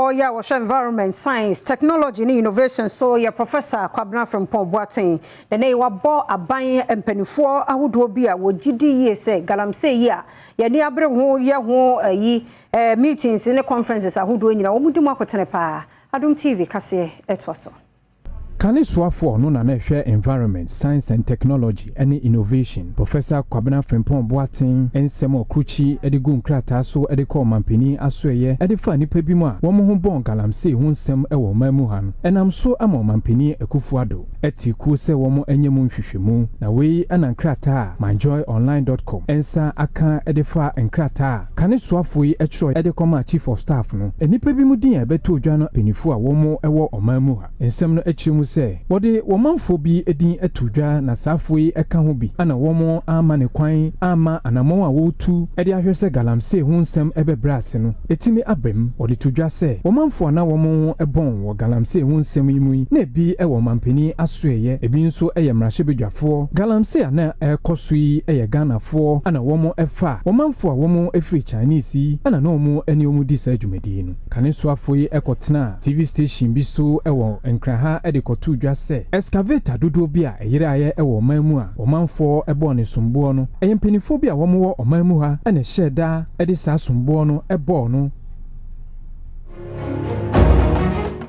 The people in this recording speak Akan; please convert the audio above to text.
Oh yeah, what's environment, science, technology, and innovation. So yeah, Professor Frimpong Boateng. The name was bought a buying and penny for. I would be a would GD say Galamsey ya. Ya near Bremo ya ye meetings in the conferences. I would do in your Mudumakotenepa. Adom TV Kasee et was so. Kane Swafo no na share environment, science and technology and innovation. Professor Frimpong Boateng ensemo kruchi edigu nkrata so ediko mampeni asoye edifa nipa bi mu a wo mo ho bon galamsey ho nsem ewo mamu ha no enam so ama mampeni ekufuado etiku se wo mo enyemu nhwehwemu na wei ana nkrata manjoyonline.com ensa aka edifa nkrata Kane Swafo yi etro ediko ma chief of staff no enipa bi mu din ebeto odwa no penifo a wo mo ewo omamu ha ensem no echimu se wode womanfo bi edin atudwa na safoi eka ho bi ana womo ama ne kwan ama anamon a wotu ede ahwese galamsey ho nsem ebebrase no etimi abem wode tudwa se womanfo na womo ebon wo galamsey ho nsem yimu na bi ewo mampeni asoeye ebi nso eye mrahye bedwafo galamsey ana ekosui eye ganafo ana womo efa womanfo a womo efri Chinese ana no mo eni omu di sa dwumadi no Kane Swafo yi ekotena TV station bi so ewo enkraha ede tudwa se excavator dodo bi a eyire aye ewo mamu a omanfo ebo ne sombo no eyempenifo bi a womo wo omamu ha ene hyeda ede sa sombo no ebo no